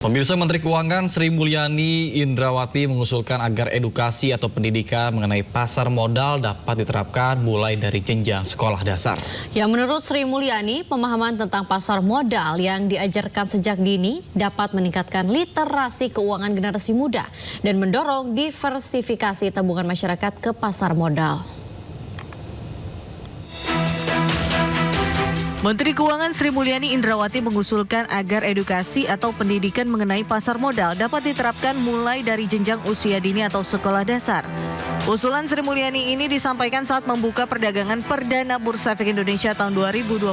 Pemirsa, Menteri Keuangan Sri Mulyani Indrawati mengusulkan agar edukasi atau pendidikan mengenai pasar modal dapat diterapkan mulai dari jenjang sekolah dasar. Ya, menurut Sri Mulyani, pemahaman tentang pasar modal yang diajarkan sejak dini dapat meningkatkan literasi keuangan generasi muda dan mendorong diversifikasi tabungan masyarakat ke pasar modal. Menteri Keuangan Sri Mulyani Indrawati mengusulkan agar edukasi atau pendidikan mengenai pasar modal dapat diterapkan mulai dari jenjang usia dini atau sekolah dasar. Usulan Sri Mulyani ini disampaikan saat membuka perdagangan perdana Bursa Efek Indonesia tahun 2025.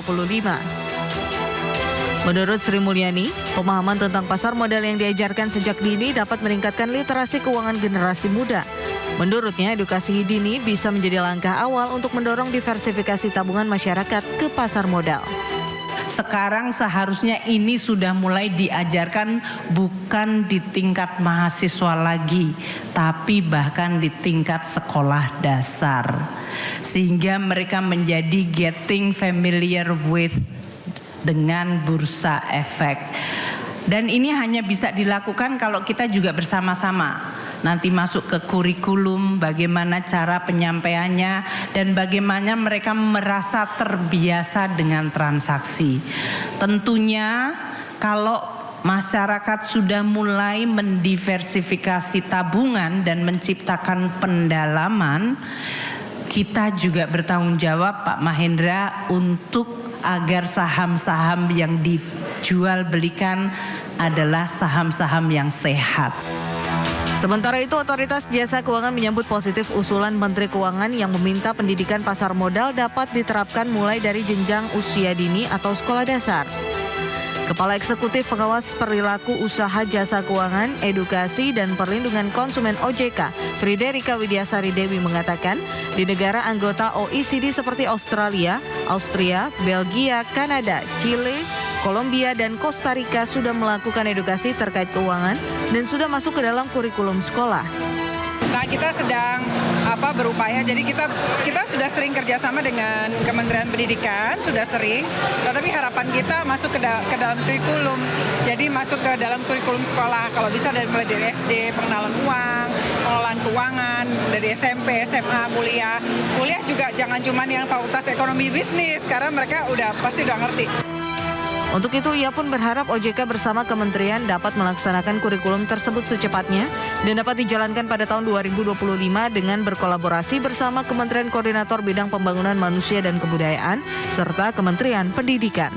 Menurut Sri Mulyani, pemahaman tentang pasar modal yang diajarkan sejak dini dapat meningkatkan literasi keuangan generasi muda. Menurutnya, edukasi dini bisa menjadi langkah awal untuk mendorong diversifikasi tabungan masyarakat ke pasar modal. Sekarang seharusnya ini sudah mulai diajarkan bukan di tingkat mahasiswa lagi, tapi bahkan di tingkat sekolah dasar. Sehingga mereka menjadi getting familiar with dengan bursa efek. Dan ini hanya bisa dilakukan kalau kita juga bersama-sama. Nanti masuk ke kurikulum, bagaimana cara penyampaiannya, dan bagaimana mereka merasa terbiasa dengan transaksi. Tentunya kalau masyarakat sudah mulai mendiversifikasi tabungan dan menciptakan pendalaman, kita juga bertanggung jawab, Pak Mahendra, untuk agar saham-saham yang dijual belikan adalah saham-saham yang sehat. Sementara itu, Otoritas Jasa Keuangan menyambut positif usulan Menteri Keuangan yang meminta pendidikan pasar modal dapat diterapkan mulai dari jenjang usia dini atau sekolah dasar. Kepala Eksekutif Pengawas Perilaku Usaha Jasa Keuangan, Edukasi dan Perlindungan Konsumen OJK, Friderika Widiasari Dewi mengatakan, di negara anggota OECD seperti Australia, Austria, Belgia, Kanada, Chile, Kolombia dan Kosta Rika sudah melakukan edukasi terkait keuangan dan sudah masuk ke dalam kurikulum sekolah. Nah, kita sedang berupaya, jadi kita sudah sering kerjasama dengan Kementerian Pendidikan, sudah sering, tetapi harapan kita masuk ke dalam kurikulum, jadi masuk ke dalam kurikulum sekolah, kalau bisa mulai dari SD, pengenalan uang, pengelolaan keuangan, dari SMP, SMA, kuliah juga jangan cuma yang fakultas ekonomi bisnis, karena mereka pasti udah ngerti. Untuk itu, ia pun berharap OJK bersama kementerian dapat melaksanakan kurikulum tersebut secepatnya dan dapat dijalankan pada tahun 2025 dengan berkolaborasi bersama Kementerian Koordinator Bidang Pembangunan Manusia dan Kebudayaan serta Kementerian Pendidikan.